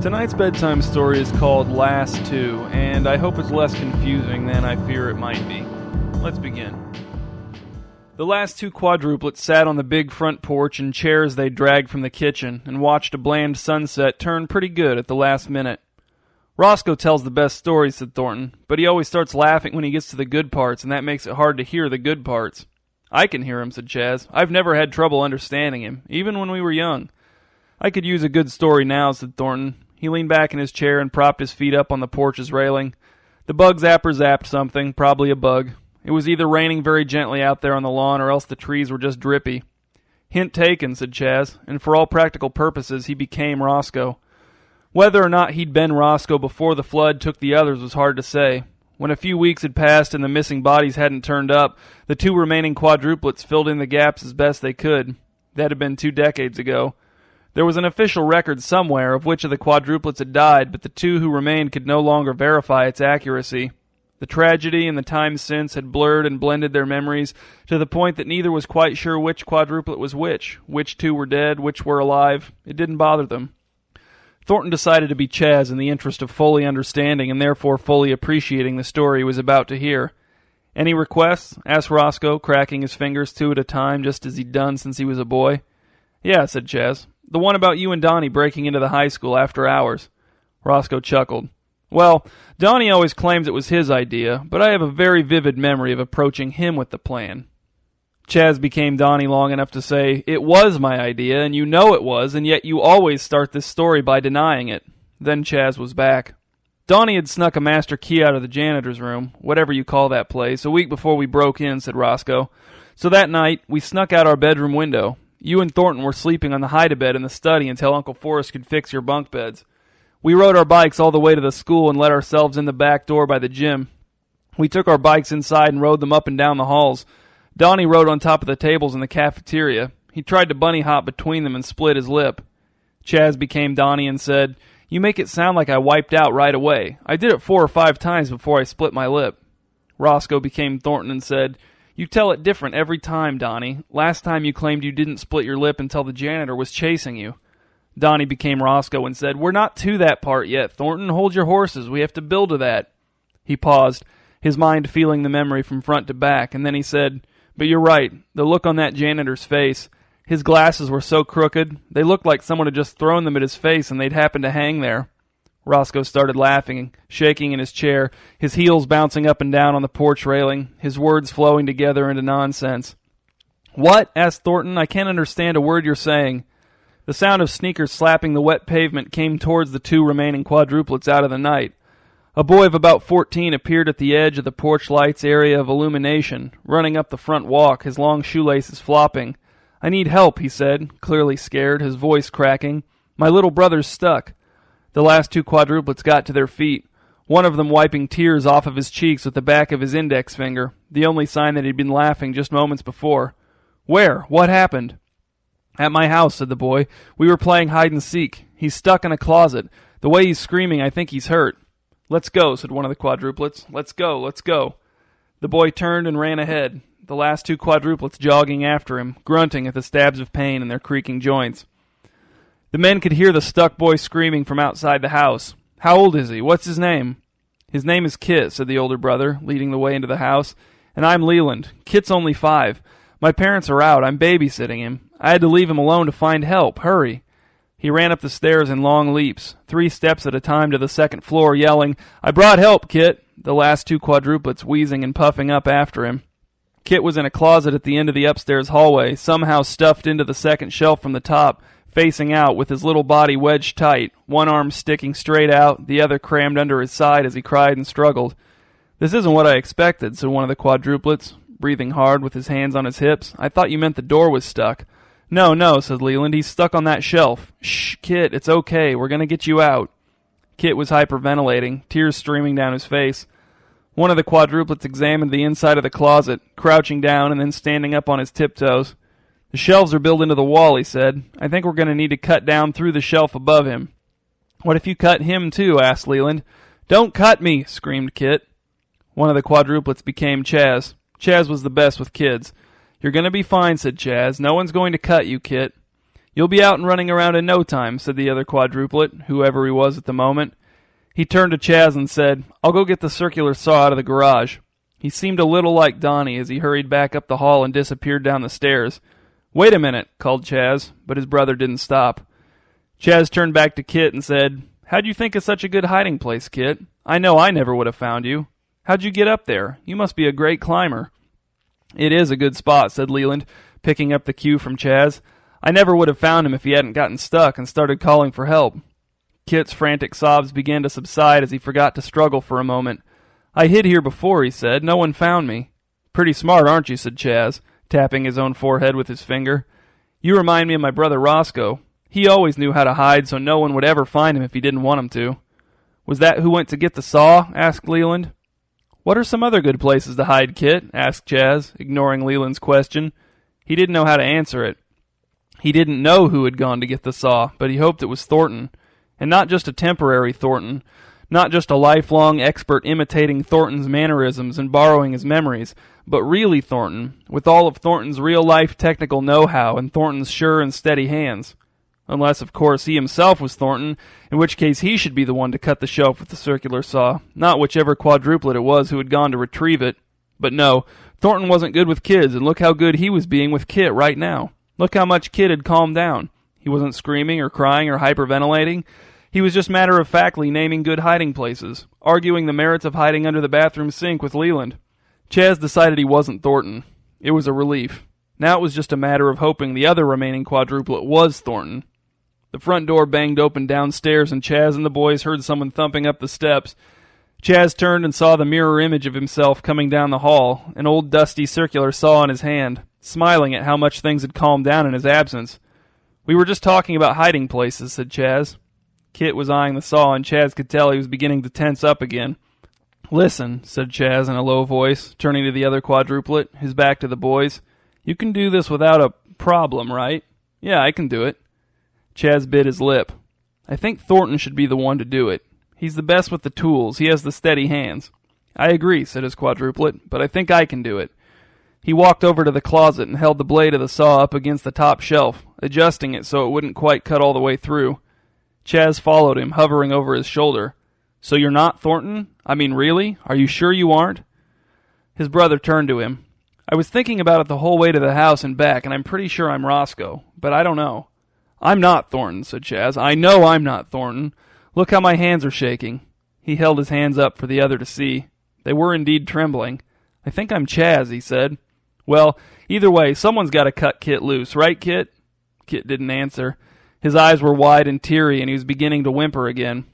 Tonight's bedtime story is called Last Two, and I hope it's less confusing than I fear it might be. Let's begin. The last two quadruplets sat on the big front porch in chairs they dragged from the kitchen and watched a bland sunset turn pretty good at the last minute. Roscoe tells the best stories, said Thornton, but he always starts laughing when he gets to the good parts, and that makes it hard to hear the good parts. I can hear him, said Chaz. I've never had trouble understanding him, even when we were young. I could use a good story now, said Thornton. He leaned back in his chair and propped his feet up on the porch's railing. The bug zapper zapped something, probably a bug. It was either raining very gently out there on the lawn or else the trees were just drippy. Hint taken, said Chaz, and for all practical purposes he became Roscoe. Whether or not he'd been Roscoe before the flood took the others was hard to say. When a few weeks had passed and the missing bodies hadn't turned up, the two remaining quadruplets filled in the gaps as best they could. That had been 2 decades ago. There was an official record somewhere of which of the quadruplets had died, but the two who remained could no longer verify its accuracy. The tragedy and the time since had blurred and blended their memories to the point that neither was quite sure which quadruplet was which two were dead, which were alive. It didn't bother them. Thornton decided to be Chaz in the interest of fully understanding and therefore fully appreciating the story he was about to hear. "Any requests?" asked Roscoe, cracking his fingers 2 at a time just as he'd done since he was a boy. "Yeah," said Chaz. "The one about you and Donnie breaking into the high school after hours." Roscoe chuckled. "Well, Donnie always claims it was his idea, but I have a very vivid memory of approaching him with the plan." Chaz became Donnie long enough to say, "It was my idea, and you know it was, and yet you always start this story by denying it." Then Chaz was back. "Donnie had snuck a master key out of the janitor's room, whatever you call that place, a week before we broke in," said Roscoe. "So that night, we snuck out our bedroom window. You and Thornton were sleeping on the hide-a-bed in the study until Uncle Forrest could fix your bunk beds. We rode our bikes all the way to the school and let ourselves in the back door by the gym. We took our bikes inside and rode them up and down the halls. Donnie rode on top of the tables in the cafeteria. He tried to bunny hop between them and split his lip." Chaz became Donnie and said, "You make it sound like I wiped out right away. I did it 4 or 5 times before I split my lip." Roscoe became Thornton and said, "You tell it different every time, Donnie. Last time you claimed you didn't split your lip until the janitor was chasing you." Donnie became Roscoe and said, "We're not to that part yet, Thornton. Hold your horses. We have to build to that." He paused, his mind feeling the memory from front to back, and then he said, "But you're right. The look on that janitor's face. His glasses were so crooked. They looked like someone had just thrown them at his face and they'd happened to hang there." Roscoe started laughing, shaking in his chair, his heels bouncing up and down on the porch railing, his words flowing together into nonsense. "What?" asked Thornton. "I can't understand a word you're saying." The sound of sneakers slapping the wet pavement came towards the 2 remaining quadruplets out of the night. A boy of about 14 appeared at the edge of the porch light's area of illumination, running up the front walk, his long shoelaces flopping. "I need help," he said, clearly scared, his voice cracking. "My little brother's stuck." The last 2 quadruplets got to their feet, one of them wiping tears off of his cheeks with the back of his index finger, the only sign that he'd been laughing just moments before. "Where? What happened?" "At my house," said the boy. "We were playing hide-and-seek. He's stuck in a closet. The way he's screaming, I think he's hurt." "Let's go," said one of the quadruplets. "Let's go, let's go." The boy turned and ran ahead, the last 2 quadruplets jogging after him, grunting at the stabs of pain in their creaking joints. The men could hear the stuck boy screaming from outside the house. "How old is he? What's his name?" "His name is Kit," said the older brother, leading the way into the house. "And I'm Leland. Kit's only 5. My parents are out. I'm babysitting him. I had to leave him alone to find help. Hurry." He ran up the stairs in long leaps, 3 steps at a time to the 2nd floor, yelling, "I brought help, Kit," the last 2 quadruplets wheezing and puffing up after him. Kit was in a closet at the end of the upstairs hallway, somehow stuffed into the 2nd shelf from the top, facing out with his little body wedged tight, one arm sticking straight out, the other crammed under his side as he cried and struggled. "This isn't what I expected," said one of the quadruplets, breathing hard with his hands on his hips. "I thought you meant the door was stuck." "No, no," said Leland. "He's stuck on that shelf." "Shh, Kit, it's okay. We're going to get you out." Kit was hyperventilating, tears streaming down his face. One of the quadruplets examined the inside of the closet, crouching down and then standing up on his tiptoes. "The shelves are built into the wall," he said. "I think we're going to need to cut down through the shelf above him." "What if you cut him too?" asked Leland. "Don't cut me!" screamed Kit. One of the quadruplets became Chaz. Chaz was the best with kids. "You're going to be fine," said Chaz. "No one's going to cut you, Kit." "You'll be out and running around in no time," said the other quadruplet, whoever he was at the moment. He turned to Chaz and said, "I'll go get the circular saw out of the garage." He seemed a little like Donnie as he hurried back up the hall and disappeared down the stairs. "Wait a minute," called Chaz, but his brother didn't stop. Chaz turned back to Kit and said, "How'd you think of such a good hiding place, Kit? I know I never would have found you. How'd you get up there? You must be a great climber." "It is a good spot," said Leland, picking up the cue from Chaz. "I never would have found him if he hadn't gotten stuck and started calling for help." Kit's frantic sobs began to subside as he forgot to struggle for a moment. "I hid here before," he said. "No one found me." "Pretty smart, aren't you?" said Chaz, tapping his own forehead with his finger. "You remind me of my brother Roscoe. He always knew how to hide so no one would ever find him if he didn't want him to." "Was that who went to get the saw?" asked Leland. "What are some other good places to hide, Kit?" asked Chaz, ignoring Leland's question. He didn't know how to answer it. He didn't know who had gone to get the saw, but he hoped it was Thornton. And not just a temporary Thornton, not just a lifelong expert imitating Thornton's mannerisms and borrowing his memories, but really Thornton, with all of Thornton's real-life technical know-how and Thornton's sure and steady hands. Unless, of course, he himself was Thornton, in which case he should be the one to cut the shelf with the circular saw, not whichever quadruplet it was who had gone to retrieve it. But no, Thornton wasn't good with kids, and look how good he was being with Kit right now. Look how much Kit had calmed down. He wasn't screaming or crying or hyperventilating. He was just matter-of-factly naming good hiding places, arguing the merits of hiding under the bathroom sink with Leland. Chaz decided he wasn't Thornton. It was a relief. Now it was just a matter of hoping the other remaining quadruplet was Thornton. The front door banged open downstairs, and Chaz and the boys heard someone thumping up the steps. Chaz turned and saw the mirror image of himself coming down the hall, an old dusty circular saw in his hand, smiling at how much things had calmed down in his absence. "We were just talking about hiding places," said Chaz. Kit was eyeing the saw, and Chaz could tell he was beginning to tense up again. "Listen," said Chaz in a low voice, turning to the other quadruplet, his back to the boys. "You can do this without a problem, right?" "Yeah, I can do it." Chaz bit his lip. "I think Thornton should be the one to do it. He's the best with the tools. He has the steady hands." "I agree," said his quadruplet, "but I think I can do it." He walked over to the closet and held the blade of the saw up against the top shelf, adjusting it so it wouldn't quite cut all the way through. Chaz followed him, hovering over his shoulder. "So you're not Thornton? I mean, really? Are you sure you aren't?" His brother turned to him. "I was thinking about it the whole way to the house and back, and I'm pretty sure I'm Roscoe, but I don't know." "I'm not Thornton," said Chaz. "I know I'm not Thornton. Look how my hands are shaking." He held his hands up for the other to see. They were indeed trembling. "I think I'm Chaz," he said. "Well, either way, someone's got to cut Kit loose, right, Kit?" Kit didn't answer. His eyes were wide and teary, and he was beginning to whimper again.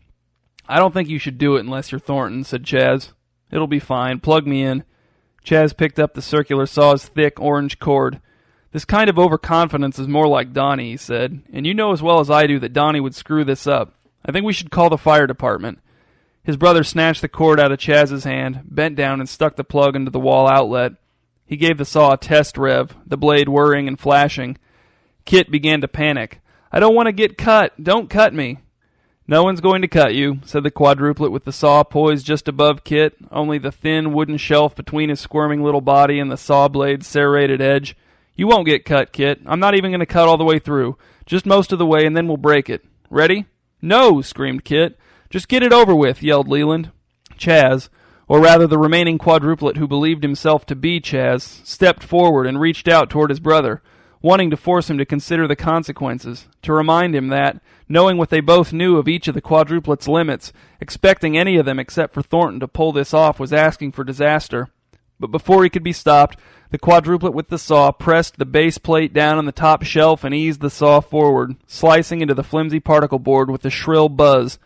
"I don't think you should do it unless you're Thornton," said Chaz. "It'll be fine. Plug me in." Chaz picked up the circular saw's thick orange cord. "This kind of overconfidence is more like Donnie," he said, "and you know as well as I do that Donnie would screw this up. I think we should call the fire department." His brother snatched the cord out of Chaz's hand, bent down, and stuck the plug into the wall outlet. He gave the saw a test rev, the blade whirring and flashing. Kit began to panic. "I don't want to get cut. Don't cut me." "No one's going to cut you," said the quadruplet with the saw poised just above Kit, only the thin wooden shelf between his squirming little body and the saw blade's serrated edge. "You won't get cut, Kit. I'm not even going to cut all the way through. Just most of the way, and then we'll break it. Ready?" "No!" screamed Kit. "Just get it over with," yelled Leland. Chaz, or rather the remaining quadruplet who believed himself to be Chaz, stepped forward and reached out toward his brother, wanting to force him to consider the consequences, to remind him that, knowing what they both knew of each of the quadruplet's limits, expecting any of them except for Thornton to pull this off was asking for disaster. But before he could be stopped, the quadruplet with the saw pressed the base plate down on the top shelf and eased the saw forward, slicing into the flimsy particle board with a shrill buzz.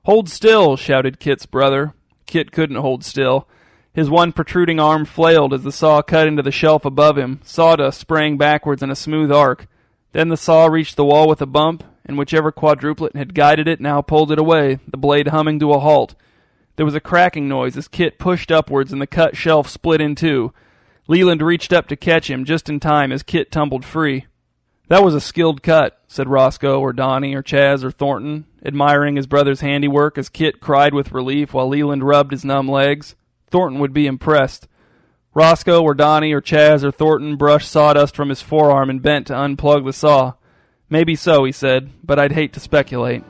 "Hold still!" shouted Kit's brother. Kit couldn't hold still. His one protruding arm flailed as the saw cut into the shelf above him, sawdust spraying backwards in a smooth arc. Then the saw reached the wall with a bump, and whichever quadruplet had guided it now pulled it away, the blade humming to a halt. There was a cracking noise as Kit pushed upwards and the cut shelf split in two. Leland reached up to catch him just in time as Kit tumbled free. "That was a skilled cut," said Roscoe or Donnie or Chaz or Thornton, admiring his brother's handiwork as Kit cried with relief while Leland rubbed his numb legs. Thornton would be impressed. Roscoe or Donnie or Chaz or Thornton brushed sawdust from his forearm and bent to unplug the saw. Maybe so, he said, but I'd hate to speculate.